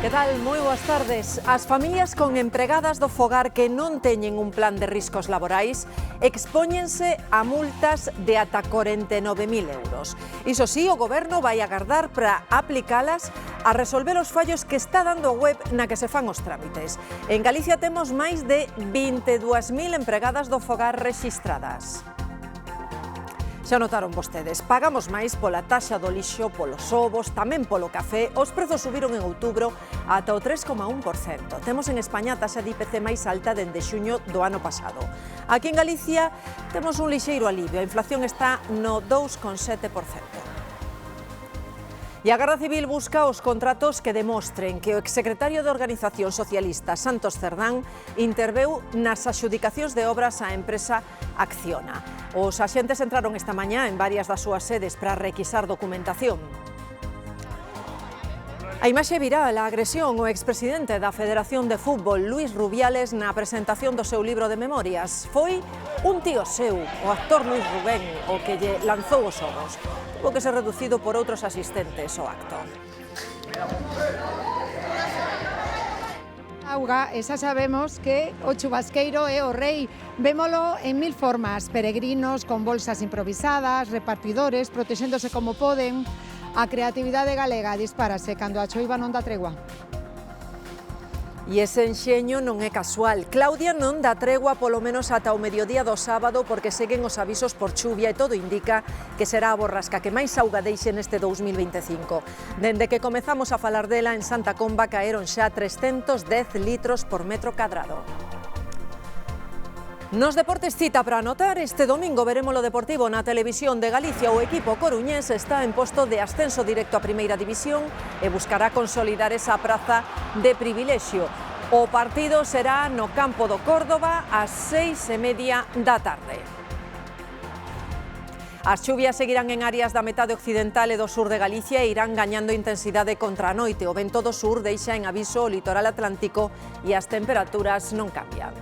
Que tal? Moi boas tardes. As familias con empregadas do fogar que non teñen un plan de riscos laborais expóñense a multas de ata 49.000 euros. Iso sí, o Goberno vai agardar para aplicalas a resolver os fallos que está dando a web na que se fan os trámites. En Galicia temos máis de 22.000 empregadas do fogar rexistradas. Xa notaron vostedes, pagamos máis pola taxa do lixo, polos ovos, tamén polo café. Os prezos subiron en outubro ata o 3,1%. Temos en España a taxa de IPC máis alta dende xuño do ano pasado. Aquí en Galicia temos un lixeiro alivio, a inflación está no 2,7%. E a Garda Civil busca os contratos que demostren que o exsecretario de Organización Socialista, Santos Cerdán, interveu nas adxudicacións de obras á empresa Acciona. Os axentes entraron esta mañá en varias das súas sedes para requisar documentación. A imaxe viral, a agresión ao expresidente da Federación de Fútbol, Luís Rubiales, na presentación do seu libro de memorias. Foi un tío seu, o actor Luís Rubén, o que lle lanzou os ovos. Tuvo que ser reducido por outros asistentes ao acto. Auga, e xa sabemos que o chubasqueiro é o rei. Vémolo en mil formas, peregrinos con bolsas improvisadas, repartidores protexéndose como poden. A creatividade galega dispárase cando a choiva non dá tregua. E ese enxeño non é casual. Claudia non dá tregua polo menos ata o mediodía do sábado porque seguen os avisos por chuvia e todo indica que será a borrasca que máis auga deixe neste 2025. Dende que comezamos a falar dela en Santa Comba caeron xa 310 litros por metro cadrado. Nos deportes cita para anotar, este domingo veremos o Deportivo na televisión de Galicia. O equipo coruñés está en posto de ascenso directo a Primeira División e buscará consolidar esa praza de privilexio. O partido será no campo do Córdoba ás 6:30 da tarde. As chuvias seguirán en áreas da metade occidental e do sur de Galicia e irán gañando intensidade contra a noite. O vento do sur deixa en aviso o litoral atlántico e as temperaturas non cambian.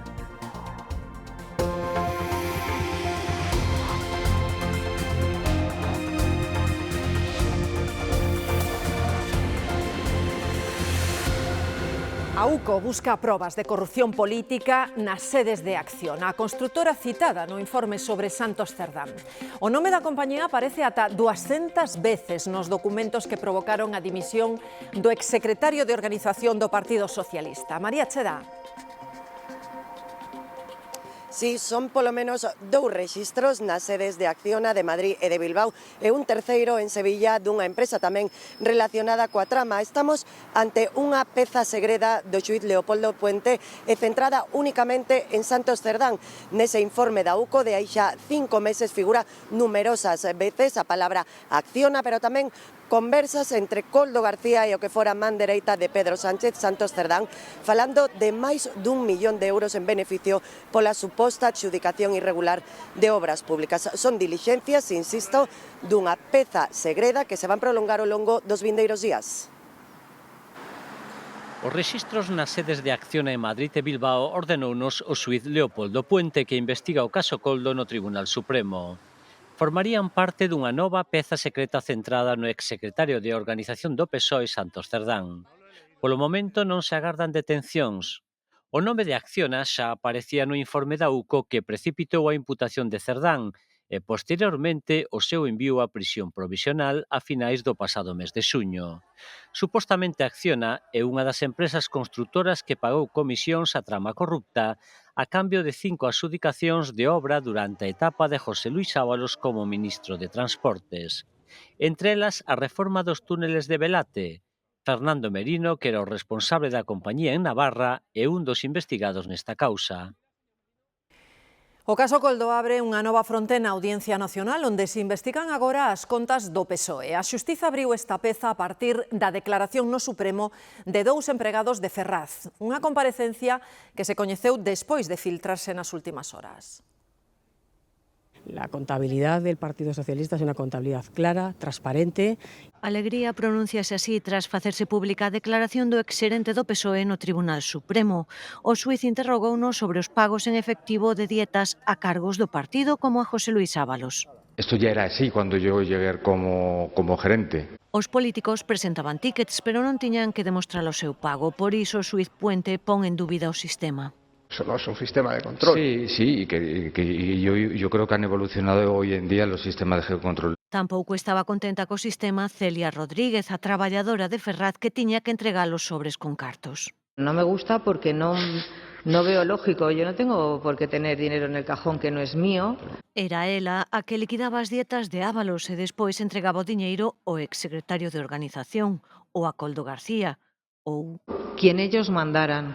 A UCO busca probas de corrupción política nas sedes de Acciona. A construtora citada no informe sobre Santos Cerdán. O nome da compañía aparece ata 200 veces nos documentos que provocaron a dimisión do exsecretario de Organización do Partido Socialista. María Cheda. Sí, son polo menos 2 rexistros nas sedes de Acciona de Madrid e de Bilbao e un terceiro en Sevilla dunha empresa tamén relacionada coa trama. Estamos ante unha peza segreda do xuíz Leopoldo Puente e centrada únicamente en Santos Cerdán. Nese informe da UCO de aí xa 5 meses figura numerosas veces a palabra Acciona, pero tamén conversas entre Koldo García e o que fora man dereita de Pedro Sánchez, Santos Cerdán, falando de máis dun millón de euros en beneficio pola suposta adxudicación irregular de obras públicas. Son dilixencias, insisto, dunha peza segreda que se van prolongar ao longo dos vindeiros días. Os rexistros nas sedes de Acciona en Madrid e Bilbao ordenounos o xuíz Leopoldo Puente, que investiga o caso Koldo no Tribunal Supremo. Formarían parte dunha nova peza secreta centrada no exsecretario de Organización do PSOE, Santos Cerdán. Polo momento non se agardan detencións. O nome de Acciona xa aparecía no informe da UCO que precipitou a imputación de Cerdán e, posteriormente, o seu envío á prisión provisional a finais do pasado mes de xuño. Supostamente Acciona é unha das empresas construtoras que pagou comisións á trama corrupta a cambio de 5 adxudicacións de obra durante a etapa de José Luís Ábalos como ministro de Transportes. Entre elas, a reforma dos túneles de Velate. Fernando Merino, que era o responsable da compañía en Navarra, é un dos investigados nesta causa. O caso Koldo abre unha nova fronte na Audiencia Nacional onde se investigan agora as contas do PSOE. A Xustiza abriu esta peza a partir da declaración no Supremo de 2 empregados de Ferraz, unha comparecencia que se coñeceu despois de filtrarse nas últimas horas. La contabilidad del Partido Socialista es una contabilidad clara, transparente. Alegría pronúnciase así tras facerse pública a declaración do exxerente do PSOE no Tribunal Supremo. O xuíz interrogounos sobre os pagos en efectivo de dietas a cargos do partido como a José Luís Ábalos. Esto ya era así cuando yo llegué como gerente. Os políticos presentaban tickets, pero non tiñan que demostrar o seu pago. Por iso o xuíz Puente pon en dúbida o sistema. Eso no es un sistema de control. Sí, y yo creo que han evolucionado hoy en día los sistemas de geocontrol. Tampouco estaba contenta co sistema Celia Rodríguez, a traballadora de Ferraz que tiña que entregar os sobres con cartos. No me gusta porque no veo lógico. Yo no tengo por qué tener dinero en el cajón que no es mío. Era ela a que liquidaba as dietas de Ábalos e despois entregaba o diñeiro ao exsecretario de organización, ou a Coldo García, ou... Quien ellos mandaran.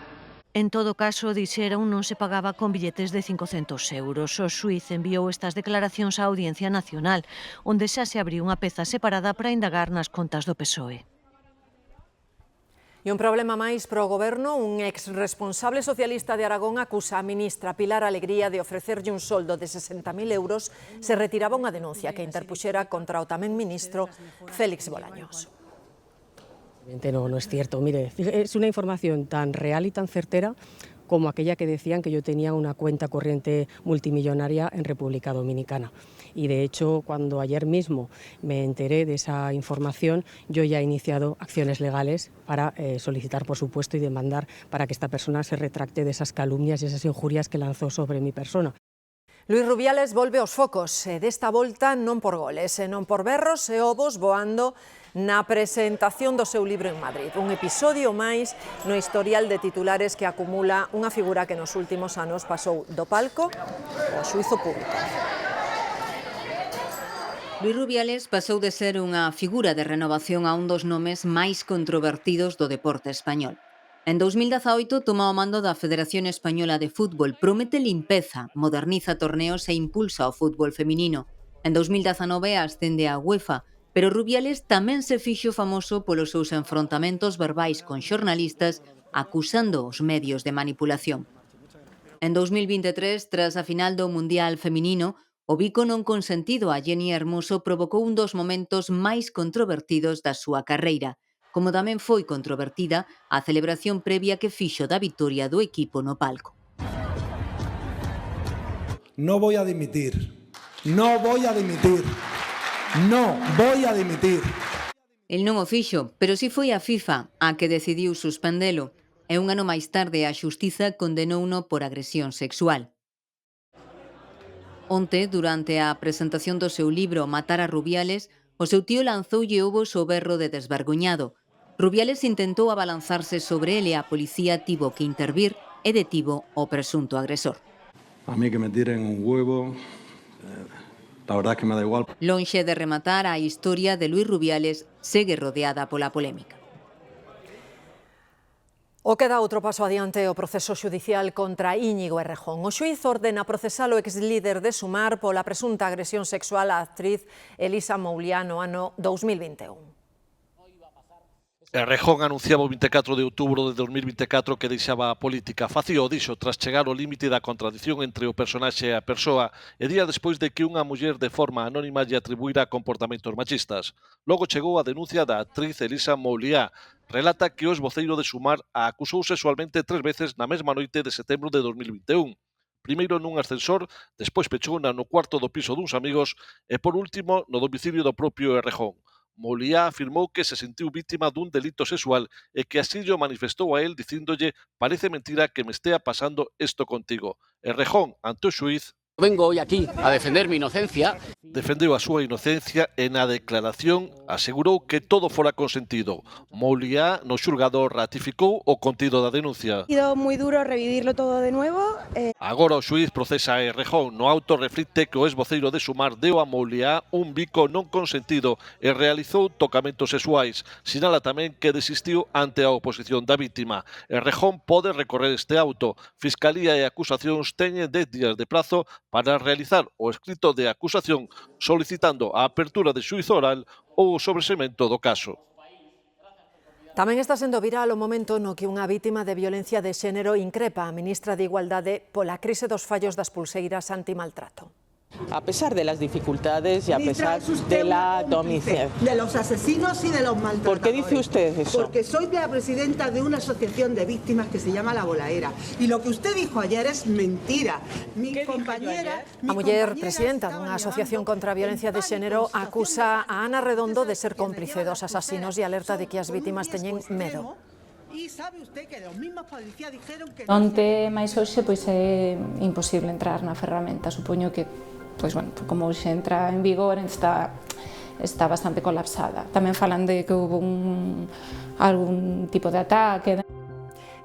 En todo caso, dixeron, non se pagaba con billetes de 500 euros. O xuíz enviou estas declaracións á Audiencia Nacional, onde xa se abriu unha peza separada para indagar nas contas do PSOE. E un problema máis para o Goberno, un ex-responsable socialista de Aragón acusa a ministra Pilar Alegría de ofrecerlle un soldo de 60.000 euros se retiraba unha denuncia que interpuxera contra o tamén ministro Félix Bolaños. No es cierto. Mire, es una información tan real y tan certera como aquella que decían que yo tenía una cuenta corriente multimillonaria en República Dominicana. Y de hecho, cuando ayer mismo me enteré de esa información, yo ya he iniciado acciones legales para solicitar, por supuesto, y demandar para que esta persona se retracte de esas calumnias y esas injurias que lanzó sobre mi persona. Luís Rubiales volve aos focos, e desta volta non por goles, senón por berros e ovos voando na presentación do seu libro en Madrid. Un episodio máis no historial de titulares que acumula unha figura que nos últimos anos pasou do palco ao xuízo público. Luís Rubiales pasou de ser unha figura de renovación a un dos nomes máis controvertidos do deporte español. En 2018 toma o mando da Federación Española de Fútbol, promete limpeza, moderniza torneos e impulsa o fútbol feminino. En 2019 ascende a UEFA, pero Rubiales tamén se fixo famoso polos seus enfrontamentos verbais con xornalistas acusando os medios de manipulación. En 2023, tras a final do Mundial Feminino, o bico non consentido a Jenny Hermoso provocou un dos momentos máis controvertidos da súa carreira, como tamén foi controvertida a celebración previa que fixo da vitoria do equipo no palco. No voy a dimitir. No voy a dimitir. No voy a dimitir. El non o fixo, pero si foi a FIFA a que decidiu suspendelo, e un ano máis tarde a xustiza condenouno por agresión sexual. Onte, durante a presentación do seu libro Matar a Rubiales, o seu tío lanzoulle ovos ao berro de desvergoñado. Rubiales intentou abalanzarse sobre ele e a policía tivo que intervir e detivo o presunto agresor. A mí que me tiren un huevo, la verdad es que me da igual. Lonxe de rematar, a historia de Luís Rubiales segue rodeada pola polémica. O queda outro paso adiante o proceso xudicial contra Íñigo Errejón. O xuíz ordena procesar o exlíder de Sumar pola presunta agresión sexual á actriz Elisa Mouliá no ano 2021. Errejón anunciaba o 24 de outubro de 2024 que deixaba a política. Facía o dixo tras chegar ao límite da contradición entre o personaxe e a persoa e día despois de que unha muller de forma anónima lle atribuíra comportamentos machistas. Logo chegou a denuncia da actriz Elisa Mouliá. Relata que o esvoceiro de Sumar a acusou sexualmente 3 veces na mesma noite de setembro de 2021. Primeiro nun ascensor, despois pechouna no cuarto do piso duns amigos e por último no domicilio do propio Errejón. Mouliá afirmou que se sentiu vítima dun delito sexual e que así llo manifestou a él dicíndolle «Parece mentira que me estea pasando esto contigo». Errejón, ante o xuíz, vengo hoy aquí a defender mi inocencia. Defendeu a súa inocencia e na declaración asegurou que todo fora consentido. Mouliá no xulgado ratificou o contido da denuncia. Ha sido moi duro revivirlo todo de nuevo. Agora o xuíz procesa a Errejón. No auto reflicte que o esvoceiro de Sumar deu a Mouliá un bico non consentido e realizou tocamentos sexuais. Sinala tamén que desistiu ante a oposición da vítima. Errejón pode recorrer este auto. Fiscalía e acusacións teñen 10 días de prazo para realizar o escrito de acusación solicitando a apertura de xuízo oral ou o sobresemento do caso. Tamén está sendo viral o momento no que unha vítima de violencia de xénero increpa a ministra de Igualdade pola crise dos fallos das pulseiras antimaltrato. A pesar de las dificultades y a pesar de la domiciliación. De los asesinos y de los maltratadores. ¿Por qué dice usted eso? Porque soy la presidenta de una asociación de víctimas que se llama La Bolaera. Y lo que usted dijo ayer es mentira. Mi compañera... A muller presidenta dunha asociación contra a violencia de xénero acusa a Ana Redondo de ser cómplice dos asasinos e alerta de que as vítimas teñen medo. Onte máis hoxe pois é imposible entrar na ferramenta. Supoño que pois bueno, como hoxe entra en vigor está bastante colapsada. Tamén falan de que houve algún tipo de ataque.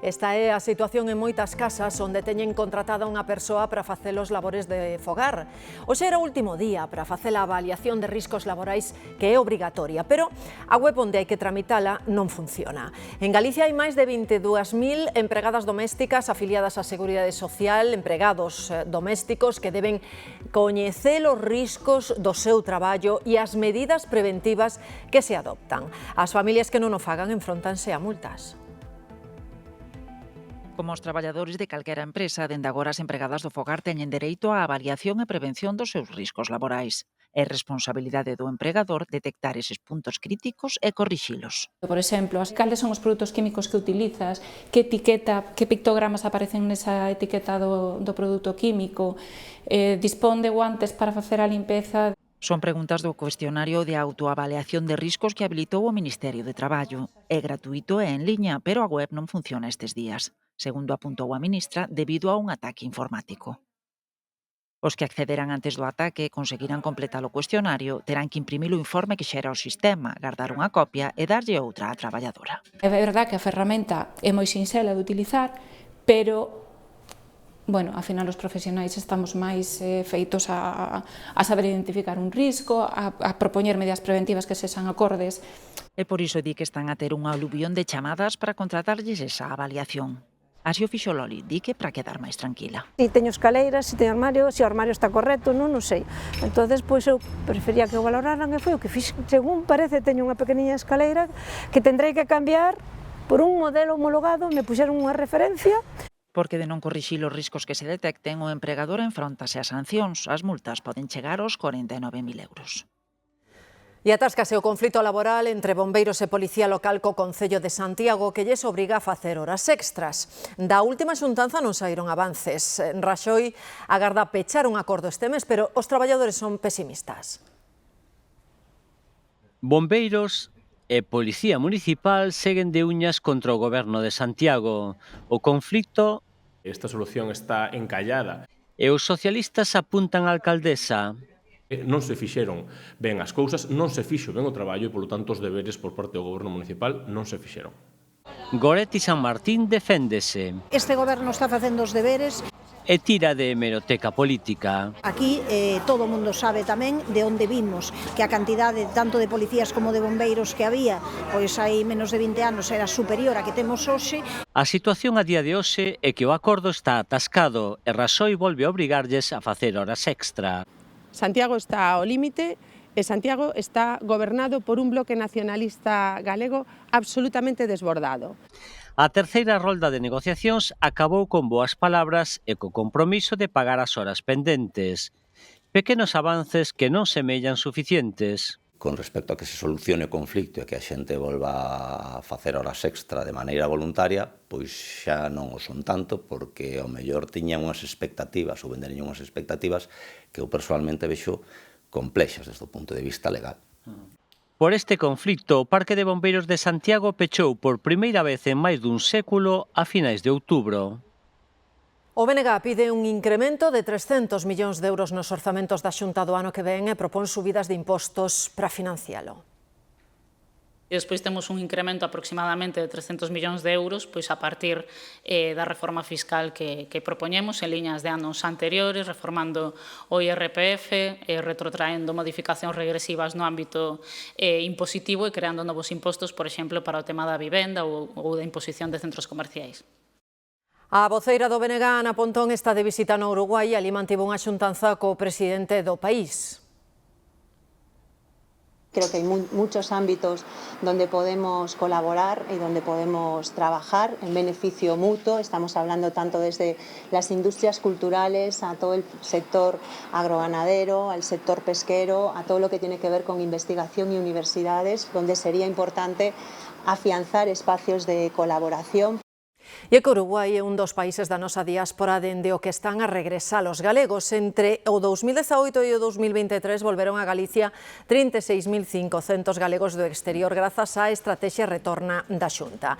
Esta é a situación en moitas casas onde teñen contratada unha persoa para facer os labores de fogar. Hoxe era o último día para facer a avaliación de riscos laborais que é obrigatoria, pero a web onde hai que tramitala non funciona. En Galicia hai máis de 22.000 empregadas domésticas afiliadas á Seguridade Social, empregados domésticos que deben coñecer os riscos do seu traballo e as medidas preventivas que se adoptan. As familias que non o fagan enfrontanse a multas. Como os traballadores de calquera empresa, dende agora as empregadas do fogar teñen dereito á avaliación e prevención dos seus riscos laborais. É responsabilidade do empregador detectar eses puntos críticos e corrixilos. Por exemplo, cales son os produtos químicos que utilizas, que etiqueta, que pictogramas aparecen nesa etiqueta do produto químico, dispón de guantes para facer a limpeza. Son preguntas do cuestionario de autoavaliación de riscos que habilitou o Ministerio de Traballo. É gratuito e en liña, pero a web non funciona estes días, segundo apuntou a ministra, debido a un ataque informático. Os que accederan antes do ataque e conseguirán completar o cuestionario terán que imprimir o informe que xera o sistema, guardar unha copia e darlle outra á traballadora. É verdade que a ferramenta é moi sinxela de utilizar, pero bueno, ao final os profesionais estamos máis feitos a saber identificar un risco, a propoñer medidas preventivas que sexan acordes. E por iso di que están a ter unha aluvión de chamadas para contratarlles esa avaliación. Así o fixo Loli, di que para quedar máis tranquila. Si teño escaleiras, si teño armario, se o armario está correcto, non o sei. Entonces, pois eu prefería que o valoraran e foi o que fixe. Según parece, teño unha pequeniña escaleira que tendrei que cambiar por un modelo homologado, me puxeron unha referencia. Porque de non corrixir os riscos que se detecten, o empregador enfróntase a sancións. As multas poden chegar aos 49.000 euros. E atáscase o conflito laboral entre bombeiros e Policía Local co Concello de Santiago que lles obriga a facer horas extras. Da última xuntanza non saíron avances. Raxoi agarda pechar un acordo este mes, pero os traballadores son pesimistas. Bombeiros e Policía Municipal seguen de uñas contra o Goberno de Santiago. O conflito... Esta solución está encallada. E os socialistas apuntan á alcaldesa. Non se fixeron ben as cousas, non se fixo ben o traballo e, polo tanto, os deberes por parte do Goberno Municipal non se fixeron. Goretti San Martín deféndese. Este Goberno está facendo os deberes. E tira de hemeroteca política. Aquí todo o mundo sabe tamén de onde vimos, que a cantidade tanto de policías como de bombeiros que había, pois hai menos de 20 anos era superior a que temos hoxe. A situación a día de hoxe é que o acordo está atascado e Raxoi volve a obrigarlles a facer horas extra. Santiago está ao límite e Santiago está gobernado por un bloque nacionalista galego absolutamente desbordado. A terceira rolda de negociacións acabou con boas palabras e co compromiso de pagar as horas pendentes. Pequenos avances que non semellan suficientes. Con respecto a que se solucione o conflicto e que a xente volva a facer horas extra de maneira voluntaria, pois xa non o son tanto, porque ao mellor tiñan unhas expectativas ou venderían unhas expectativas que eu personalmente vexo complexas desde o punto de vista legal. Por este conflicto, o Parque de Bombeiros de Santiago pechou por primeira vez en máis dun século a finais de outubro. O BNG pide un incremento de 300 millóns de euros nos orzamentos da Xunta do ano que ven e propón subidas de impostos para financialo. E despois temos un incremento aproximadamente de 300 millóns de euros pois a partir da reforma fiscal que propoñemos en liñas de anos anteriores, reformando o IRPF, retrotraendo modificacións regresivas no ámbito impositivo e creando novos impostos, por exemplo, para o tema da vivenda ou da imposición de centros comerciais. A voceira do BNG, Ana Pontón, está de visita no Uruguai e ali mantivo unha xuntanza co presidente do país. Creo que hay muchos ámbitos donde podemos colaborar y donde podemos trabajar en beneficio mutuo. Estamos hablando tanto desde las industrias culturales, a todo el sector agroganadero, al sector pesquero, a todo lo que tiene que ver con investigación y universidades, donde sería importante afianzar espacios de colaboración. E que Uruguai é un dos países da nosa diáspora dende o que están a regresar os galegos. Entre o 2018 e o 2023 volveron a Galicia 36.500 galegos do exterior grazas á estrategia Retorna da Xunta.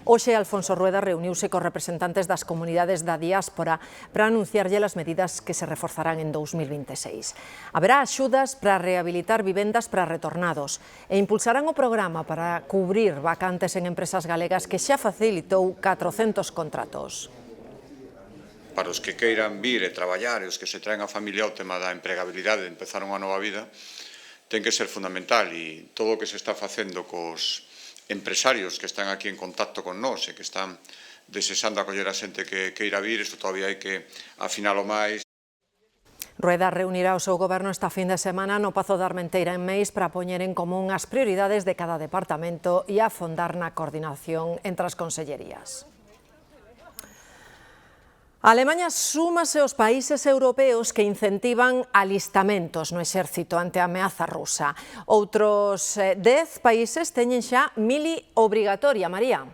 Hoxe Alfonso Rueda reuniuse cos representantes das comunidades da diáspora para anunciarlle as medidas que se reforzarán en 2026. Haberá axudas para rehabilitar vivendas para retornados e impulsarán o programa para cubrir vacantes en empresas galegas que xa facilitou 400 contratos. Para os que queiran vir e traballar e os que se traen a familia o tema da empregabilidade de empezar unha nova vida ten que ser fundamental e todo o que se está facendo cos empresarios que están aquí en contacto con nós e que están desexando acoller a xente que queira vir, isto todavía hai que afinalo máis. Rueda reunirá o seu goberno esta fin de semana no Pazo da Armenteira en Meis para poñer en común as prioridades de cada departamento e afondar na coordinación entre as consellerías. Alemaña súmase aos países europeos que incentivan alistamentos no exército ante a ameaza rusa. Outros 10 países teñen xa mili obrigatoria, María.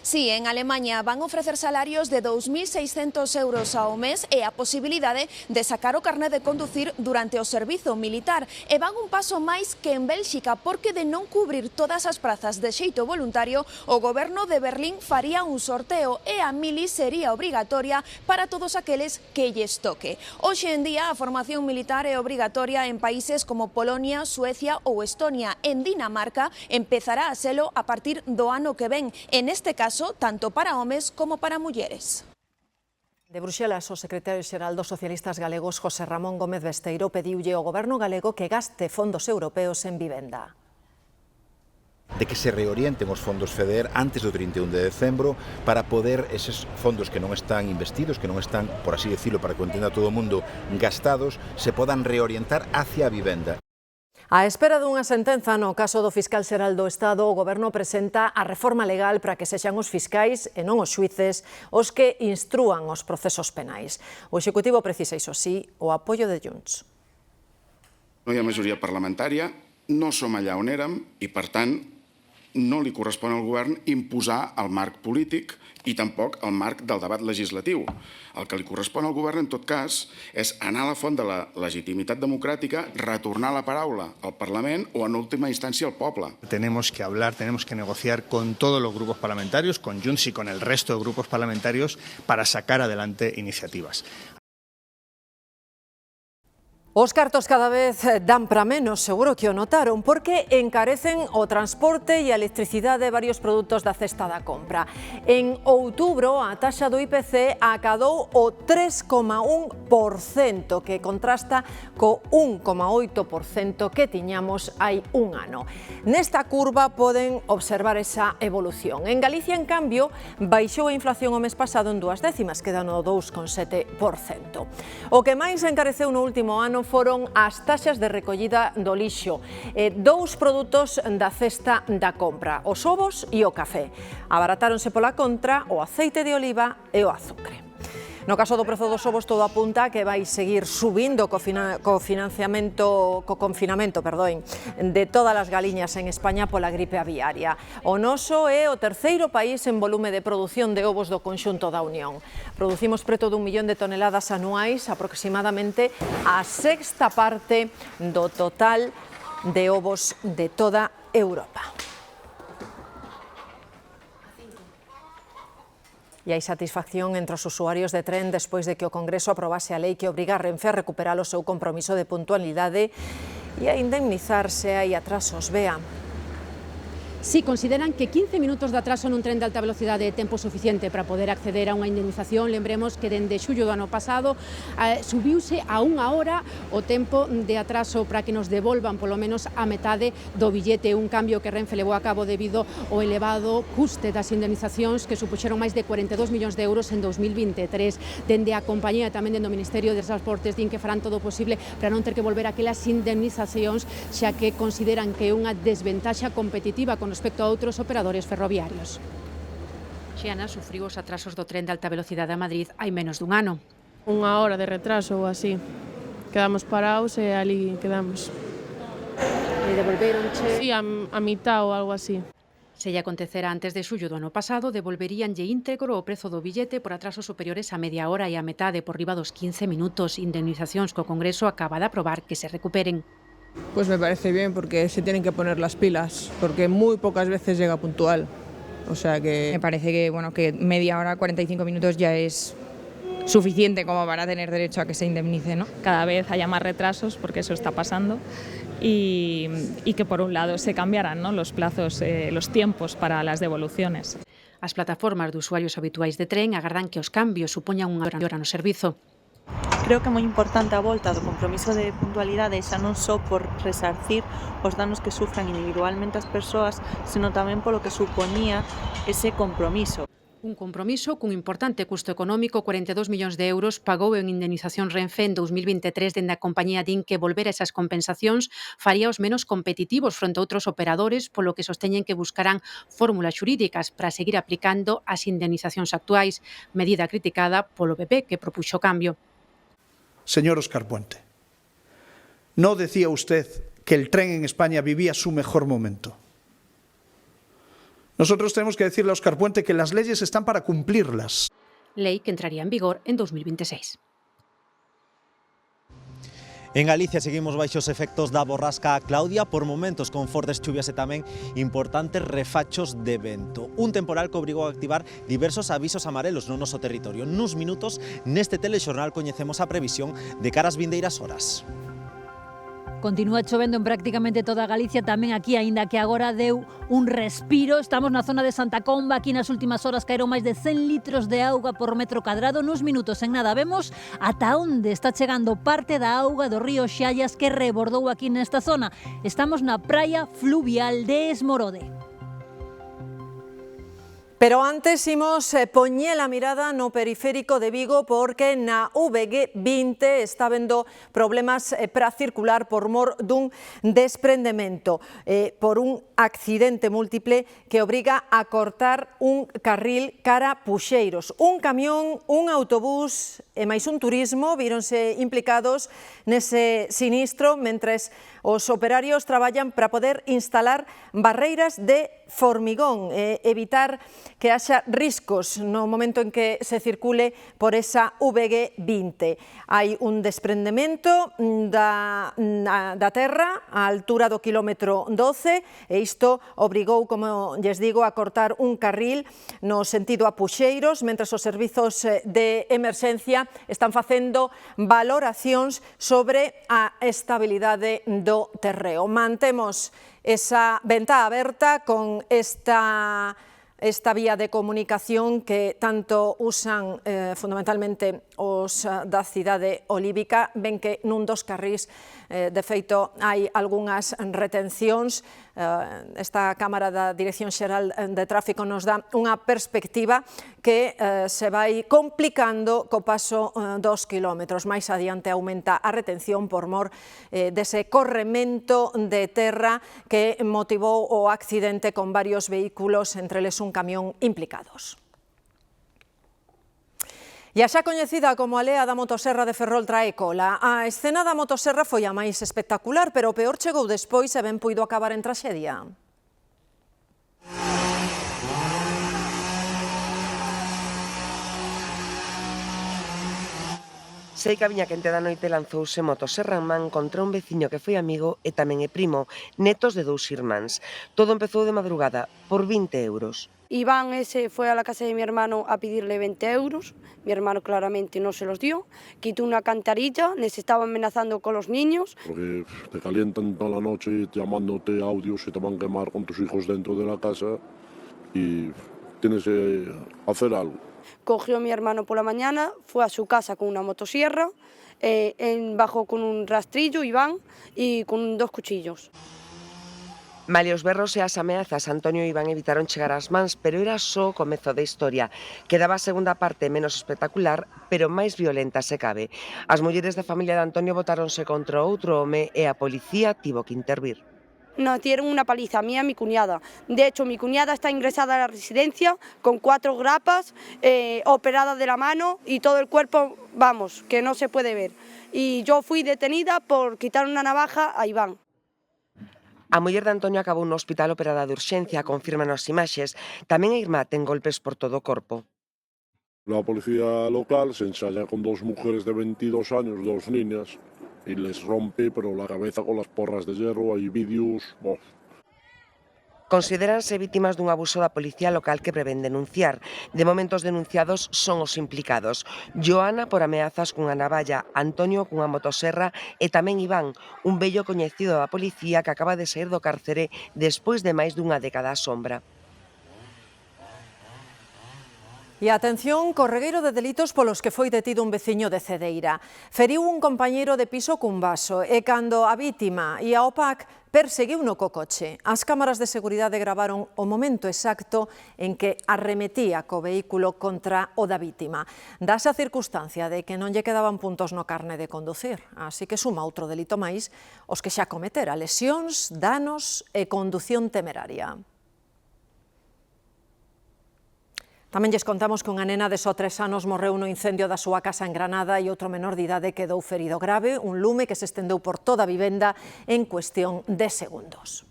Sí, en Alemanha van ofrecer salarios de 2.600 euros ao mes e a posibilidade de sacar o carné de conducir durante o servizo militar. E van un paso máis que en Bélxica, porque de non cubrir todas as prazas de xeito voluntario, o goberno de Berlín faría un sorteo e a mili sería obrigatoria para todos aqueles que lles toque. Hoxe en día a formación militar é obrigatoria en países como Polonia, Suecia ou Estonia. En Dinamarca empezará a selo a partir do ano que ven. En este caso, tanto para homes como para mulleres. De Bruxelas, o secretario xeral dos socialistas galegos, José Ramón Gómez Besteiro, pediulle ao goberno galego que gaste fondos europeos en vivenda. De que se reorienten os fondos FEDER antes do 31 de decembro para poder eses fondos que non están investidos, que non están, por así decirlo, para que o entenda todo o mundo, gastados, se podan reorientar hacia a vivenda. A espera dunha sentenza no caso do fiscal xeral do Estado, o goberno presenta a reforma legal para que sexan os fiscais e non os xuíces os que instrúan os procesos penais. O Executivo precisa, iso sí, o apoio de Junts. No hi ha majoria parlamentària, no som allà on érem i, per tant, no li correspon al govern imposar el marc polític i tampoc el marc del debat legislatiu. El que li correspon al govern, en tot cas, és anar a la font de la legitimitat democràtica, retornar la paraula al Parlament o, en última instància, al poble. Tenemos que hablar, tenemos que negociar con todos los grupos parlamentarios, con Junts y con el resto de grupos parlamentarios para sacar adelante iniciativas. Os cartos cada vez dan para menos, seguro que o notaron, porque encarecen o transporte e a electricidade de varios produtos da cesta da compra. En outubro, a taxa do IPC acadou o 3,1%, que contrasta co 1,8% que tiñamos hai un ano. Nesta curva poden observar esa evolución. En Galicia, en cambio, baixou a inflación o mes pasado en 2 décimas, queda no 2,7%. O que máis encareceu no último ano foron as taxas de recollida do lixo, dous produtos da cesta da compra, os ovos e o café. Abaratáronse pola contra o aceite de oliva e o azucre. No caso do prezo dos ovos, todo apunta que vai seguir subindo co confinamento de todas as galiñas en España pola gripe aviaria. O noso é o terceiro país en volume de produción de ovos do conxunto da Unión. Producimos preto d'1 millón de toneladas anuais, aproximadamente a sexta parte do total de ovos de toda Europa. E hai satisfacción entre os usuarios de tren despois de que o Congreso aprobase a lei que obriga a Renfe a recuperar o seu compromiso de puntualidade e a indemnizarse hai atrasos. Vea. Si consideran que 15 minutos de atraso nun tren de alta velocidade é tempo suficiente para poder acceder a unha indemnización, lembremos que dende xullo do ano pasado subiuse a 1 hora o tempo de atraso para que nos devolvan polo menos a metade do billete, un cambio que Renfe levou a cabo debido ao elevado custe das indemnizacións que supuxeron máis de 42 millóns de euros en 2023. Dende a compañía tamén dende o Ministerio de Transportes din que farán todo o posible para non ter que volver aquelas indemnizacións, xa que consideran que é unha desventaxa competitiva con respecto a outros operadores ferroviarios. Xiana sufriu os atrasos do tren de alta velocidade a Madrid hai menos dun ano. 1 hora de retraso ou así. Quedamos parados e ali quedamos. E devolveronche? Sí, a mitad ou algo así. Se lle acontecera antes de xullo do ano pasado, devolveríanlle íntegro o prezo do billete por atrasos superiores a media hora e a metade por riba dos 15 minutos, indemnizacións que o Congreso acaba de aprobar que se recuperen. Pues me parece bien porque se tienen que poner las pilas, porque muy pocas veces llega puntual. O sea que... Me parece que, bueno, que media hora, 45 minutos ya es suficiente como para tener derecho a que se indemnice, ¿no? Cada vez haya más retrasos, porque eso está pasando, y que por un lado se cambiarán, ¿no?, los plazos, los tiempos para las devoluciones. As plataformas de usuarios habituais de tren agardan que os cambios supoñan unha hora no servizo. Creo que é moi importante a volta do compromiso de puntualidade xa non só por resarcir os danos que sufran individualmente as persoas, senón tamén polo que suponía ese compromiso. Un compromiso cun importante custo económico, 42 millóns de euros, pagou en indemnización Renfe en 2023 dende a compañía din que volver a esas compensacións faría os menos competitivos fronte a outros operadores, polo que sosteñen que buscarán fórmulas xurídicas para seguir aplicando as indemnizacións actuais, medida criticada polo PP que propuxo cambio. Señor Óscar Puente, ¿no decía usted que el tren en España vivía su mejor momento? Nosotros tenemos que decirle a Óscar Puente que las leyes están para cumplirlas. Lei que entraría en vigor en 2026. En Galicia seguimos baixo os efectos da borrasca Claudia, por momentos con fortes chuvias e tamén importantes refachos de vento. Un temporal que obrigou a activar diversos avisos amarelos no noso territorio. Nuns minutos, neste telexornal coñecemos a previsión de cara ás vindeiras horas. Continúa chovendo en prácticamente toda Galicia, tamén aquí, aínda que agora deu un respiro. Estamos na zona de Santa Comba, aquí nas últimas horas caeron máis de 100 litros de auga por metro cadrado. Nuns minutos, en nada, vemos ata onde está chegando parte da auga do río Xallas que rebordou aquí nesta zona. Estamos na praia fluvial de Esmorode. Pero antes imos poñer a mirada no periférico de Vigo porque na VG20 está vendo problemas para circular por mor dun desprendemento, por un accidente múltiple que obriga a cortar un carril cara Puxeiros. Un camión, un autobús e máis un turismo víronse implicados nese sinistro mentres os operarios traballan para poder instalar barreiras de formigón e evitar que haxa riscos no momento en que se circule por esa VG20. Hai un desprendemento da terra á altura do quilómetro 12 e isto obrigou, como lles digo, a cortar un carril no sentido a Puxeiros, mentres os servizos de emerxencia están facendo valoracións sobre a estabilidade do terreo. Mantemos esa ventá aberta con esta vía de comunicación que tanto usan fundamentalmente os da cidade olívica. Ven que nun dos carrís, de feito, hai algunhas retencións. Esta Cámara da Dirección Xeral de Tráfico nos dá unha perspectiva que se vai complicando co paso dos kilómetros. Máis adiante aumenta a retención por mor dese corremento de terra que motivou o accidente con varios vehículos, entre eles un camión implicados. E a xa coñecida como a lea da motoserra de Ferrol trae cola. A escena da motoserra foi a máis espectacular, pero o peor chegou despois e ben puido acabar en traxedia. Sei que a viña quente da noite lanzouse motoserra en man contra un veciño que foi amigo e tamén é primo, netos de 2 irmáns. Todo empezou de madrugada, por 20 euros. Iván ese fue a la casa de mi hermano a pedirle 20 euros, mi hermano claramente no se los dio, quitó una cantarilla, les estaba amenazando con los niños. Porque te calientan toda la noche llamándote audios y te van a quemar con tus hijos dentro de la casa y tienes que hacer algo. Cogió a mi hermano por la mañana, fue a su casa con una motosierra, bajó con un rastrillo, Iván, y con 2 cuchillos. Malia os berros e as ameazas, Antonio e Iván evitaron chegar ás mans, pero era só o comezo da historia. Quedaba a segunda parte menos espectacular, pero máis violenta se cabe. As mulleres da familia de Antonio botáronse contra outro home e a policía tivo que intervir. Nos dieron una paliza a mí y a mi cuñada. De hecho, mi cuñada está ingresada a la residencia con 4 grapas, operada de la mano y todo el cuerpo, vamos, que no se puede ver. Y yo fui detenida por quitar una navaja a Iván. A muller de Antonio acabou no hospital operada de urxencia, confirman as imaxes. Tamén a irmá ten golpes por todo o corpo. La policía local se ensaya con 2 mujeres de 22 años, 2 niñas, y les rompe pero la cabeza con las porras de hierro, hay vídeos. Considéranse vítimas dun abuso da policía local que prevén denunciar. De momento os denunciados son os implicados. Joana por ameazas cunha navalla, Antonio cunha motoserra e tamén Iván, un vello coñecido da policía que acaba de sair do cárcere despois de máis dunha década á sombra. E atención, corregueiro de delitos polos que foi detido un veciño de Cedeira. Feriu un compañeiro de piso cun vaso e cando a vítima e a OPAC perseguiu no co coche. As cámaras de seguridade gravaron o momento exacto en que arremetía co vehículo contra o da vítima. Dase a circunstancia de que non lle quedaban puntos no carné de conducir, así que suma outro delito máis os que xa cometera: lesións, danos e condución temeraria. Tamén lles contamos que unha nena de só 3 anos morreu no incendio da súa casa en Granada e outro menor de idade quedou ferido grave, un lume que se estendeu por toda a vivenda en cuestión de segundos.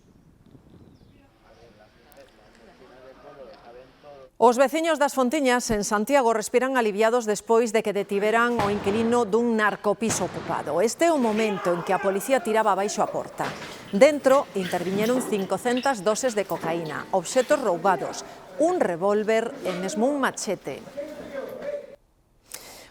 Os veciños das Fontiñas en Santiago respiran aliviados despois de que detiveran o inquilino dun narcopiso ocupado. Este é o momento en que a policía tiraba abaixo a porta. Dentro interviñeron 500 doses de cocaína, obxetos roubados, un revólver e mesmo un machete.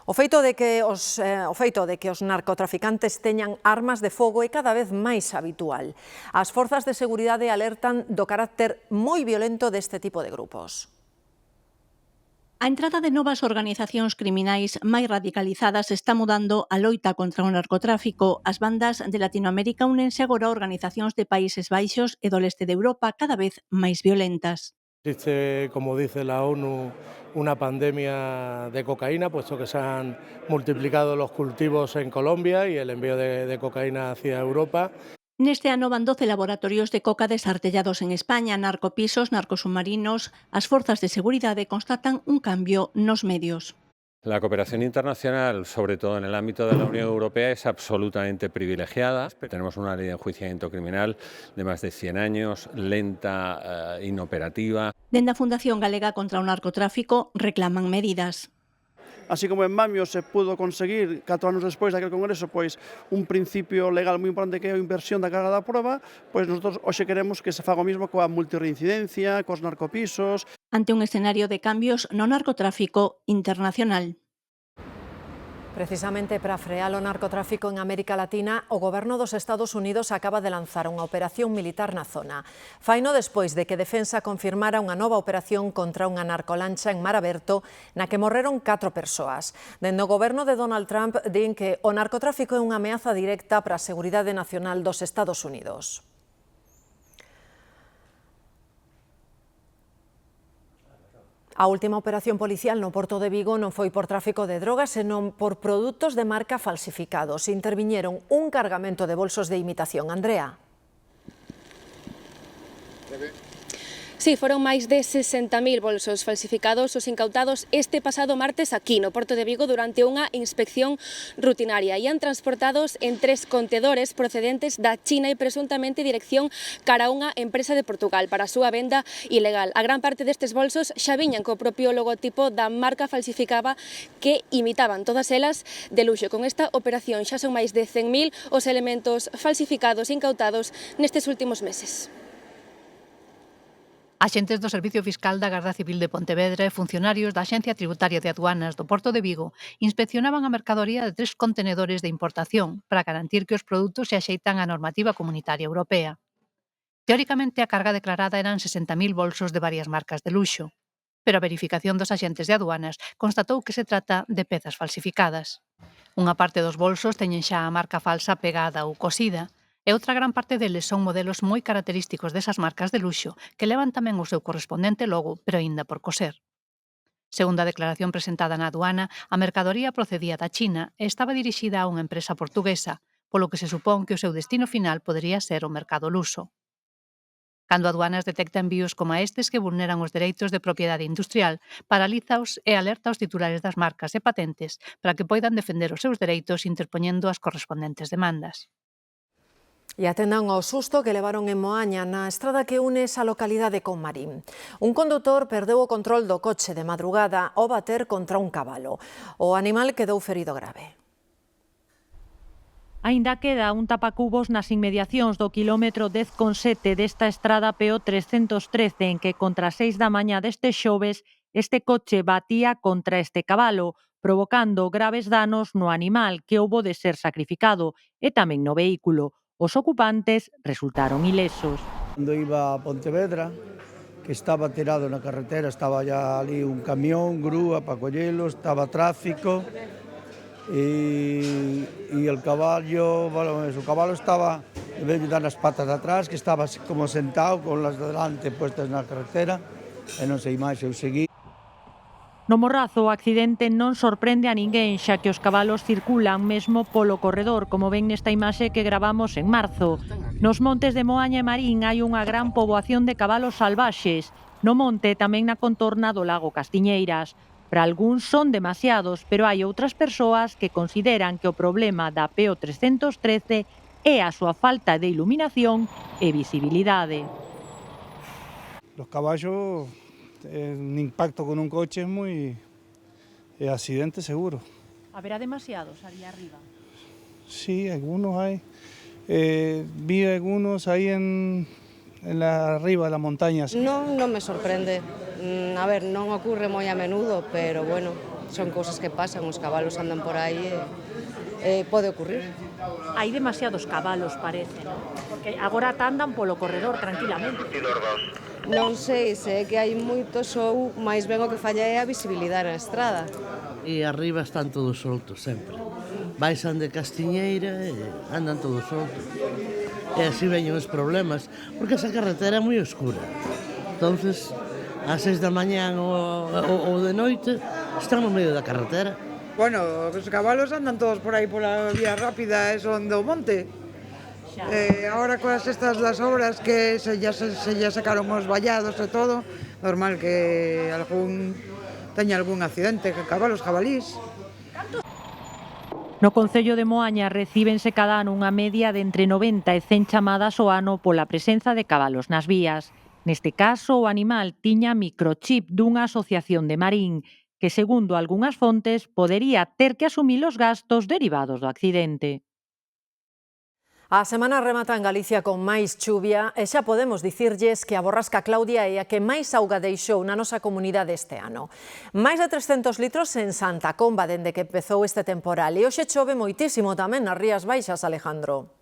O feito de que os narcotraficantes teñan armas de fogo é cada vez máis habitual. As forzas de seguridade alertan do carácter moi violento deste tipo de grupos. A entrada de novas organizacións criminais máis radicalizadas está mudando a loita contra o narcotráfico. As bandas de Latinoamérica únense agora a organizacións de Países Baixos e do leste de Europa cada vez máis violentas. Existe, como dice la ONU, una pandemia de cocaína, puesto que se han multiplicado los cultivos en Colombia y el envío de cocaína hacia Europa. Neste ano van 12 laboratorios de coca desartellados en España, narcopisos, narcosubmarinos. As forzas de seguridade constatan un cambio nos medios. La cooperación internacional, sobre todo en el ámbito de la Unión Europea, es absolutamente privilegiada. Tenemos una ley de enjuiciamiento criminal de más de 100 años, lenta, inoperativa. Dende a Fundación Galega contra o Narcotráfico reclaman medidas. Así como en Mamios se pudo conseguir 4 anos despois daquele congreso un principio legal moi importante que é a inversión da carga da proba, nosotros hoxe queremos que se faga o mismo coa multirreincidencia, cos narcopisos. Ante un escenario de cambios no narcotráfico internacional. Precisamente para frear o narcotráfico en América Latina, o goberno dos Estados Unidos acaba de lanzar unha operación militar na zona. Faino despois de que Defensa confirmara unha nova operación contra unha narcolancha en mar aberto na que morreron 4 persoas. Dende o goberno de Donald Trump din que o narcotráfico é unha ameaza directa para a seguridade nacional dos Estados Unidos. A última operación policial no Porto de Vigo non foi por tráfico de drogas, senón por produtos de marca falsificados. Interviñeron un cargamento de bolsos de imitación. Andrea. Sí, foron máis de 60.000 bolsos falsificados os incautados este pasado martes aquí no Porto de Vigo durante unha inspección rutinaria. Ian transportados en 3 contedores procedentes da China e presuntamente dirección cara a unha empresa de Portugal para a súa venda ilegal. A gran parte destes bolsos xa viñan co propio logotipo da marca falsificada que imitaban todas elas de luxo. Con esta operación xa son máis de 100.000 os elementos falsificados incautados nestes últimos meses. Axentes do Servicio Fiscal da Garda Civil de Pontevedra e funcionarios da Axencia Tributaria de Aduanas do Porto de Vigo inspeccionaban a mercadoría de 3 contenedores de importación para garantir que os produtos se axeitan á normativa comunitaria europea. Teóricamente, a carga declarada eran 60.000 bolsos de varias marcas de luxo, pero a verificación dos axentes de aduanas constatou que se trata de pezas falsificadas. Unha parte dos bolsos teñen xa a marca falsa pegada ou cosida, e outra gran parte deles son modelos moi característicos desas marcas de luxo que levan tamén o seu correspondente logo, pero aínda por coser. Segundo a declaración presentada na aduana, a mercadoría procedía da China e estaba dirixida a unha empresa portuguesa, polo que se supón que o seu destino final podería ser o mercado luso. Cando a aduanas detecta envíos como estes que vulneran os dereitos de propiedade industrial, paralízaos e alerta aos titulares das marcas e patentes para que poidan defender os seus dereitos interpoñendo as correspondentes demandas. E atendan ao susto que levaron en Moaña na estrada que une esa localidade con Marín. Un condutor perdeu o control do coche de madrugada ao bater contra un cabalo. O animal quedou ferido grave. Aínda queda un tapacubos nas inmediacións do quilómetro 10,7 desta estrada PO 313 en que contra 6 da mañá deste xoves este coche batía contra este cabalo, provocando graves danos no animal que houbo de ser sacrificado e tamén no vehículo. Os ocupantes resultaron ilesos. Cando iba a Pontevedra, que estaba tirado na carretera, estaba ya ali un camión, grúa para collelo, estaba tráfico e el caballo, bueno, o cabalo estaba, en vez de dar as patas de atrás, que estaba como sentado con las de delante puestas na carretera, e non sei máis, eu seguí. No Morrazo, o accidente non sorprende a ninguén, xa que os cabalos circulan mesmo polo corredor, como ven nesta imaxe que gravamos en marzo. Nos montes de Moaña e Marín hai unha gran poboación de cabalos salvaxes. No monte tamén na contorna do lago Castiñeiras. Para algúns son demasiados, pero hai outras persoas que consideran que o problema da PO 313 é a súa falta de iluminación e visibilidade. Los caballos... un impacto con un coche es muy accidente seguro. ¿Habrá demasiados allí arriba? Sí, algunos hay. Vi algunos ahí en la arriba de las montañas. No me sorprende. A ver, non ocurre moi a menudo, pero bueno, son cousas que pasan, os cabalos andan por aí pode ocurrir. Hai demasiados cabalos, parece, ¿no? Porque agora andan polo corredor tranquilamente. Non sei se é que hai moitos ou máis ben o que falla é a visibilidade na estrada. E arriba están todos soltos sempre. Baixan de Castiñeira e andan todos soltos. E así veñen os problemas, porque esa carretera é moi oscura. Entonces, ás 6 da mañán ou de noite, están no medio da carretera. Bueno, os cabalos andan todos por aí pola vía rápida, son do monte. Ahora coas estas das obras que se ya sacaron os vallados e todo, normal que teña algún accidente, que cabalos, jabalís. No Concello de Moaña recíbense cada ano unha media de entre 90 e 100 chamadas ao ano pola presenza de cabalos nas vías. Neste caso, o animal tiña microchip dunha asociación de Marín, que, segundo algunhas fontes, podería ter que asumir os gastos derivados do accidente. A semana remata en Galicia con máis chuvia e xa podemos dicirlles que a borrasca Claudia é a que máis auga deixou na nosa comunidade este ano. Máis de 300 litros en Santa Comba dende que empezou este temporal e hoxe chove moitísimo tamén nas Rías Baixas, Alejandro.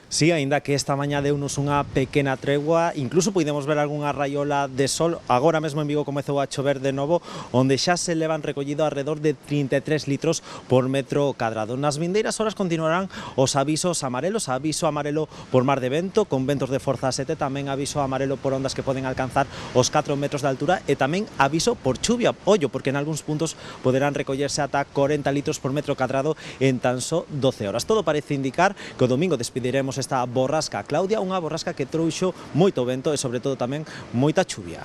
Sí, aínda que esta mañá deunos unha pequena tregua, incluso podemos ver algunha raiola de sol. Agora mesmo en Vigo comezou a chover de novo, onde xa se levan recollido alrededor de 33 litros por metro cadrado. Nas vindeiras horas continuarán os avisos amarelos, aviso amarelo por mar de vento, con ventos de forza 7, tamén aviso amarelo por ondas que poden alcanzar os 4 metros de altura e tamén aviso por chuvia. Ollo, porque en algúns puntos poderán recollerse ata 40 litros por metro cadrado en tan só 12 horas. Todo parece indicar que o domingo despediremos temos esta borrasca Claudia, unha borrasca que trouxo moito vento e sobre todo tamén moita chuvia.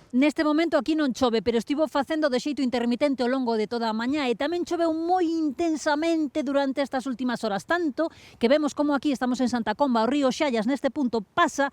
Neste momento aquí non chove, pero estivo facendo de xeito intermitente ao longo de toda a mañá e tamén choveu moi intensamente durante estas últimas horas, tanto que vemos como aquí estamos en Santa Comba, o río Xallas neste punto pasa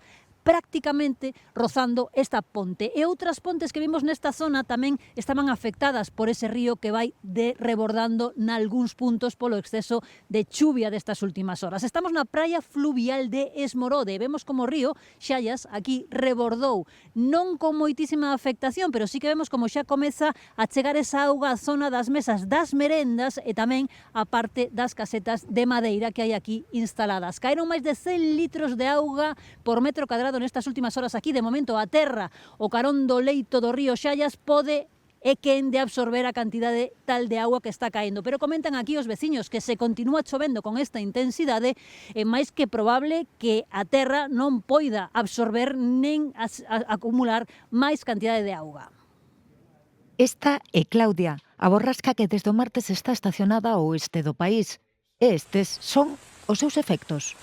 prácticamente rozando esta ponte. E outras pontes que vimos nesta zona tamén estaban afectadas por ese río que vai rebordando nalgúns puntos polo exceso de chuvia destas últimas horas. Estamos na praia fluvial de Esmorode e vemos como o río Xallas aquí rebordou, non con moitísima afectación, pero sí que vemos como xa comeza a chegar esa auga á zona das mesas das merendas e tamén a parte das casetas de madeira que hai aquí instaladas. Caeron máis de 100 litros de auga por metro cadrado nestas últimas horas aquí. De momento a terra, o carón do leito do río Xallas pode e quen de absorber a cantidade tal de agua que está caendo. Pero comentan aquí os veciños que se continúa chovendo con esta intensidade é máis que probable que a terra non poida absorber nen acumular máis cantidade de auga. Esta é Claudia, a borrasca que desde o martes está estacionada ao oeste do país. E estes son os seus efectos.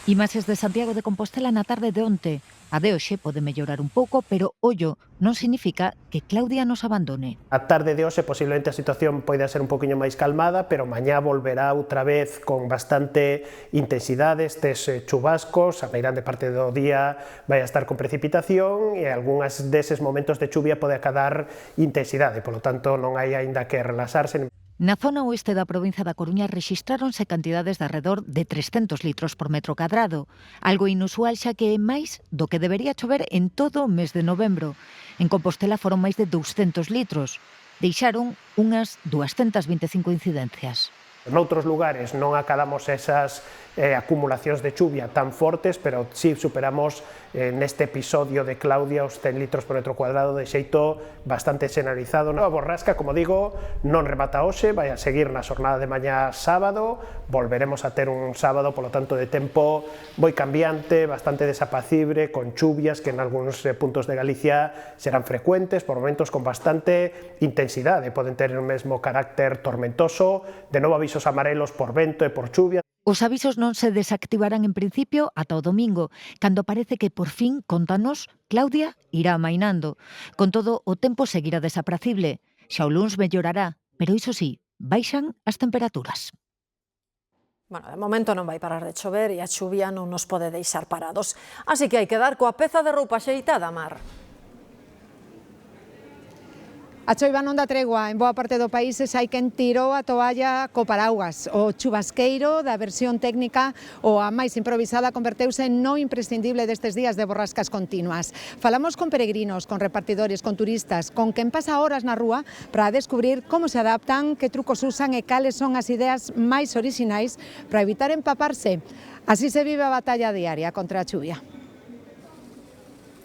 Imaxes de Santiago de Compostela na tarde de onte. A de hoxe pode mellorar un pouco, pero ollo, non significa que Claudia nos abandone. A tarde de hoxe posiblemente a situación poida ser un poquinho máis calmada, pero mañá volverá outra vez con bastante intensidade estes chubascos. A meirande parte do día vai a estar con precipitación e algúns deses momentos de chuvia pode acadar intensidade, polo tanto non hai aínda que relaxarse. Na zona oeste da provincia da Coruña rexistráronse cantidades de arredor de 300 litros por metro cadrado, algo inusual xa que é máis do que debería chover en todo o mes de novembro. En Compostela foron máis de 200 litros. Deixaron unhas 225 incidencias. Noutros lugares non acadamos esas acumulacións de chuvia tan fortes, pero si superamos neste episodio de Claudia os 100 litros por metro cuadrado de xeito bastante generalizado. A borrasca, como digo, non remata hoxe, vai a seguir na xornada de mañá sábado, volveremos a ter un sábado, polo tanto, de tempo moi cambiante, bastante desapacible, con chuvias que en algúns puntos de Galicia serán frecuentes, por momentos con bastante intensidade, poden ter o mesmo carácter tormentoso, de novo avisos amarelos por vento e por chuvia. Os avisos non se desactivarán en principio ata o domingo, cando parece que por fin, contanos, Claudia irá amainando. Con todo, o tempo seguirá desapracible. Xa o luns mellorará, pero iso sí, baixan as temperaturas. Bueno, de momento non vai parar de chover e a chuvia non nos pode deixar parados. Así que hai que dar coa peza de roupa xeitada, Mar. A choiva non dá tregua. En boa parte do país hai quen tirou a toalla co paraugas. O chubasqueiro da versión técnica ou a máis improvisada converteuse no imprescindible destes días de borrascas continuas. Falamos con peregrinos, con repartidores, con turistas, con quen pasa horas na rúa para descubrir como se adaptan, que trucos usan e cales son as ideas máis orixinais para evitar empaparse. Así se vive a batalla diaria contra a chuvia.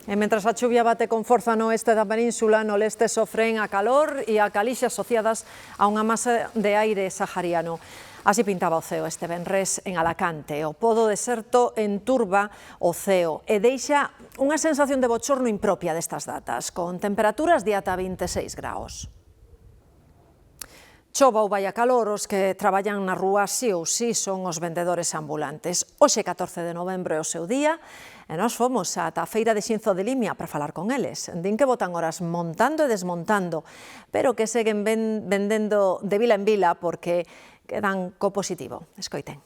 E mentras a chuvia bate con forza no oeste da península, no leste sofren a calor e a calixa asociadas a unha masa de aire sahariano. Así pintaba o ceo este venres en Alacante. O podo deserto enturba o ceo e deixa unha sensación de bochorno impropia destas datas, con temperaturas de ata 26 graus. Chova ou vai a calor, os que traballan na rúa sí ou sí son os vendedores ambulantes. Hoxe, 14 de novembro, é o seu día, e nós fomos ata a feira de Xinzo de Limia para falar con eles. Din que botan horas montando e desmontando, pero que seguen vendendo de vila en vila porque quedan co positivo. Escoiten.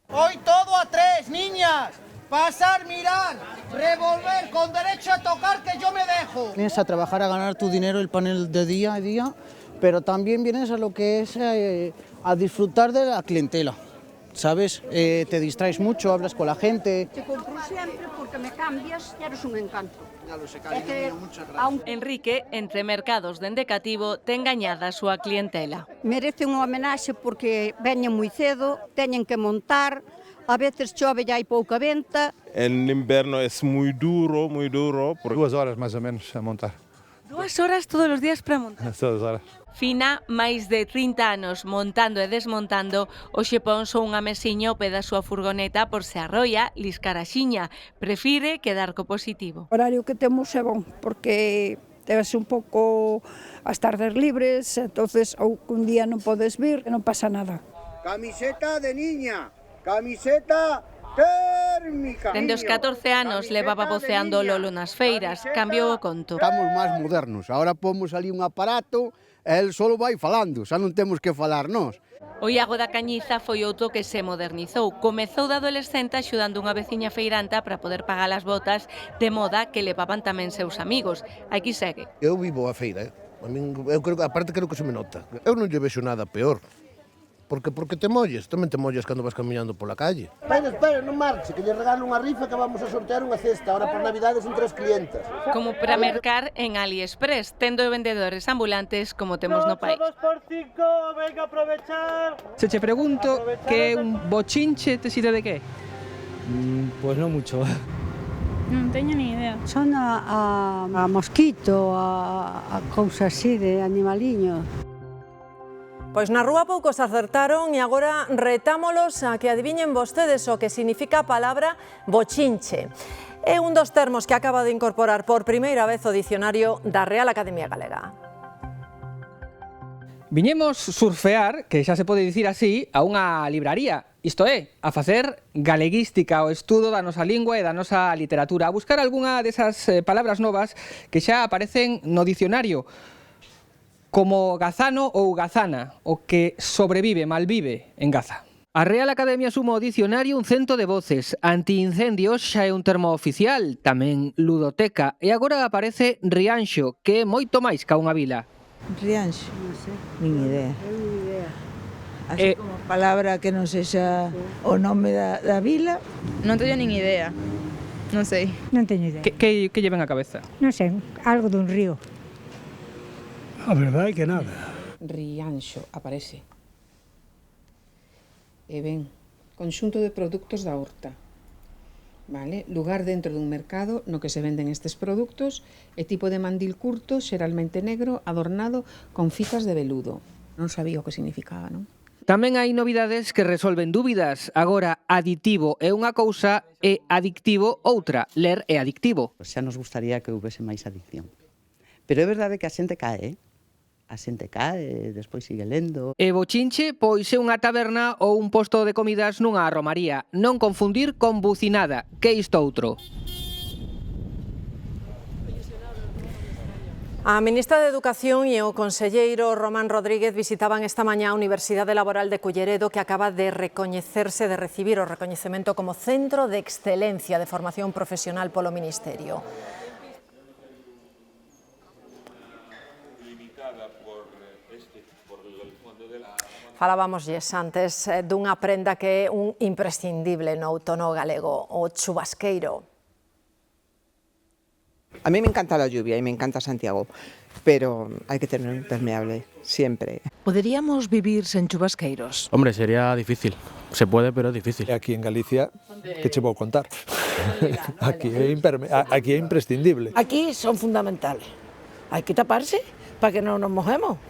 Hoy todo a 3, niñas. Pasar, mirar, revolver, con derecho a tocar, que yo me dejo. Vienes a trabajar, a ganar tu dinero, el panel de día a día, pero también vienes a lo que es a disfrutar de la clientela. ¿Sabes? Te distraes mucho, hablas con la gente. Te compro siempre porque me cambias y eres un encanto. Ya lo sé, cariño, muchas gracias. Enrique, entre mercados dende cativo, ten gañada a súa clientela. Merece unha homenaxe porque veñen moi cedo, teñen que montar, a veces chove e hai pouca venta. En inverno es muy duro, por 2 horas máis ou menos a montar. 2 horas todos os días para montar? Todas horas. Fina, máis de 30 anos montando e desmontando, hoxe pon só unha mesiña ao pé da súa furgoneta por se arrolla, liscar a xiña. Prefire quedar co positivo. O horario que temos é bon, porque tes un pouco as tardes libres, entonces ou un día non podes vir, non pasa nada. Camiseta de niña, camiseta térmica. Dende os 14 anos levaba voceando Lolo nas feiras, cambiou o conto. Estamos máis modernos, agora pomos ali un aparato e el solo vai falando, xa non temos que falar nós. O Iago da Cañiza foi outro que se modernizou. Comezou de adolescente axudando unha veciña feiranta para poder pagar as botas de moda que levaban tamén seus amigos. Aquí segue. Eu vivo a feira, eu creo que se me nota. Eu non lle vexo nada peor. Porque te molles, tamén te molles cando vas camiñando pola calle. Espera, non marche, que lle regalo unha rifa que vamos a sortear unha cesta. Ahora por Navidades son 3 clientas. Como para mercar en AliExpress, tendo vendedores ambulantes como temos no país. 2x5, venga a aprovechar. Se che pregunto que é un bochinche, te sirve de que? Pues non mucho. Non teño ni idea. Son a mosquito, a cousa así de animaliño. Pois na rúa poucos acertaron e agora retámolos a que adiviñen vostedes o que significa a palabra bochinche. É un dos termos que acaba de incorporar por primeira vez o dicionario da Real Academia Galega. Viñemos surfear, que xa se pode dicir así, a unha libraría. Isto é, a facer galeguística, o estudo da nosa lingua e da nosa literatura, a buscar algunha desas palabras novas que xa aparecen no dicionario, como gazano ou gazana, o que sobrevive, malvive en Gaza. A Real Academia suma ao dicionario un cento de voces. Antiincendios xa é un termo oficial, tamén ludoteca, e agora aparece rianxo, que é moito máis ca unha vila. Rianxo? Non sei. Nin idea. Así como palabra que non sexa o nome da vila. Non teño nin idea. Non sei. Non teño idea. Que lle ven a cabeza? Non sei, algo dun río. A verdade é que nada. Rianxo aparece. E ben, conxunto de produtos da horta. Vale? Lugar dentro dun mercado no que se venden estes produtos e tipo de mandil curto, xeralmente negro, adornado con fitas de veludo. Non sabía o que significaba, non? Tamén hai novidades que resolven dúbidas. Agora, aditivo é unha cousa e adictivo outra. Ler é adictivo. Xa nos gustaría que houvese máis adicción. Pero é verdade que a xente cae, A xente cae, despois sigue lendo. E bochinche, pois é unha taberna ou un posto de comidas nunha romaría. Non confundir con bucinada, que é isto outro. A ministra de Educación e o conselleiro Román Rodríguez visitaban esta mañá a Universidade Laboral de Culleredo, que acaba de recoñecerse, de recibir o recoñecemento como Centro de Excelencia de Formación Profesional polo Ministerio. Falábamosles antes dunha prenda que é un imprescindible no outono galego, o chubasqueiro. A mí me encanta la lluvia y me encanta Santiago, pero hay que tener un impermeable, siempre. ¿Podríamos vivir sen chubasqueiros? Hombre, sería difícil. Se puede, pero es difícil. Aquí en Galicia, que che vou contar? Aquí é imprescindible. Aquí son fundamentales. Hai que taparse para que non nos mojemos.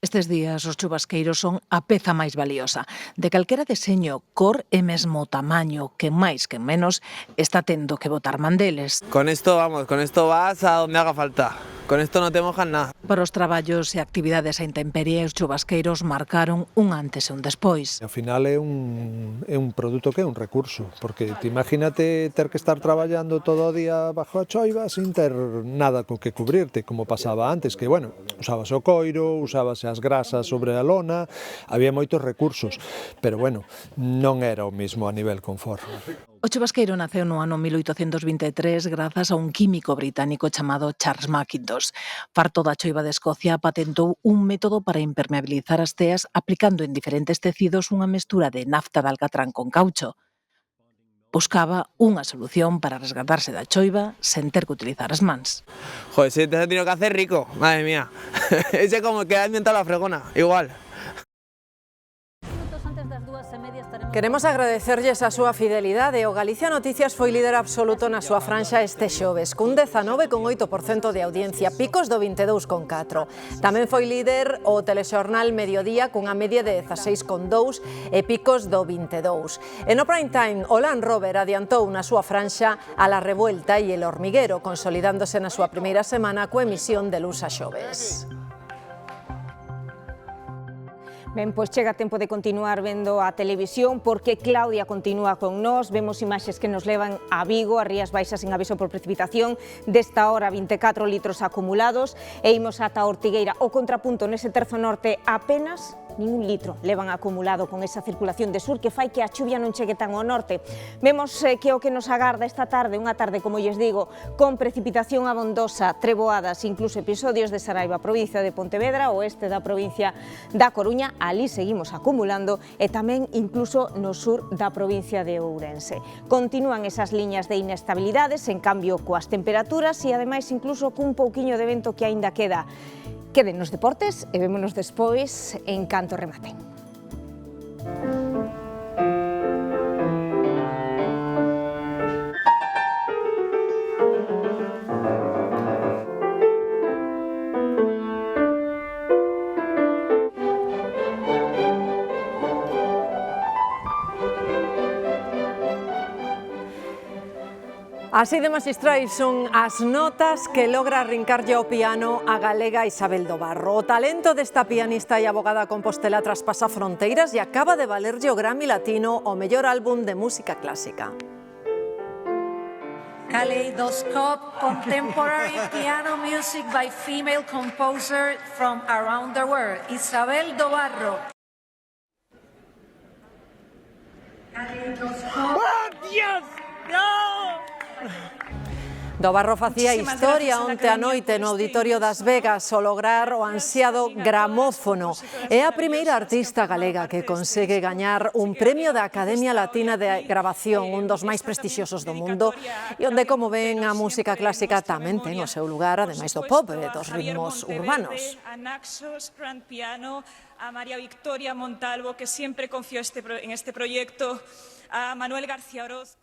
Estes días os chubasqueiros son a peza máis valiosa. De calquera deseño, cor e mesmo tamaño, que máis que menos está tendo que botar mandeles. Con esto vas a donde haga falta. Con esto no te mojas nada. Para os traballos e actividades a intemperie, os chubasqueiros marcaron un antes e un despois. Ao final é un produto que é un recurso, porque te imagínate ter que estar traballando todo o día bajo a choiva sin ter nada co que cubrirte, como pasaba antes, que, bueno, usabas o coiro, usabas as grasas sobre a lona, había moitos recursos, pero, bueno, non era o mismo a nivel confort. O chubasqueiro naceu no ano 1823 grazas a un químico británico chamado Charles Mackintosh. Farto da choiva de Escocia, patentou un método para impermeabilizar as teas aplicando en diferentes tecidos unha mestura de nafta de alcatrán con caucho. Buscaba unha solución para resgatarse da choiva sen ter que utilizar as mans. Joder, se te ha tenido que hacer rico, madre mía. Ese como que ha inventado la fregona, igual. Antes das 2:30 estaremos... Queremos agradecerlles a súa fidelidade. O Galicia Noticias foi líder absoluto na súa franxa este xoves, cun 19,8% de audiencia, picos do 22,4%. Tamén foi líder o telexornal Mediodía cunha media de 16,2% e picos do 22%. E no prime time, o Land Rover adiantou na súa franxa a La Revuelta e El Hormiguero, consolidándose na súa primeira semana coa emisión de luns a xoves. Ben, pois chega tempo de continuar vendo a televisión porque Claudia continúa con nós. Vemos imaxes que nos levan a Vigo, a Rías Baixas en aviso por precipitación, desta hora 24 litros acumulados e imos ata Ortigueira. O contrapunto nese terzo norte apenas ningún litro levan acumulado con esa circulación de sur que fai que a chuvia non chegue tan ao norte. Vemos que o que nos agarda esta tarde, unha tarde, como lles digo, con precipitación abondosa, treboadas, incluso episodios de Saraiva, provincia de Pontevedra, oeste da provincia da Coruña, ali seguimos acumulando e tamén incluso no sur da provincia de Ourense. Continúan esas liñas de inestabilidades, en cambio coas temperaturas e ademais incluso cun pouquiño de vento que aínda queda. Queden nos deportes e vémonos despois en canto rematen. Así de maxistrais son as notas que logra arrincarlle ao piano a galega Isabel do Barro. O talento desta pianista e abogada compostela traspasa fronteiras e acaba de valerlle o Grammy Latino ao mellor álbum de música clásica. Kaleidoscope, contemporary piano music by female composer from around the world, Isabel do Barro. ¡Oh, Dios! ¡No! Do Barro facía historia onte a noite no Auditorio das Vegas ao lograr o ansiado gramófono. É a primeira artista galega que consegue gañar un premio da Academia Latina de Grabación, un dos máis prestixiosos do mundo, e onde, como ven, a música clásica tamén ten o seu lugar, ademais do pop e dos ritmos urbanos. A Naxos Grand Piano, a María Victoria Montalvo, que sempre confió en este proyecto, a Manuel García Oroz.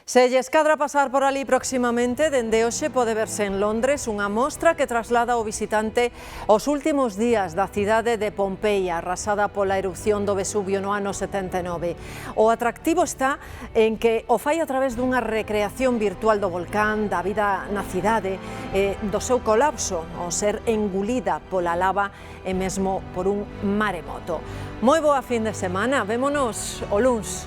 Se lles cadra pasar por ali próximamente, dende hoxe pode verse en Londres unha mostra que traslada ao visitante os últimos días da cidade de Pompeia, arrasada pola erupción do Vesubio no ano 79. O atractivo está en que o fai a través dunha recreación virtual do volcán, da vida na cidade, do seu colapso, ao ser engulida pola lava e mesmo por un maremoto. Moi boa fin de semana, vémonos o luns.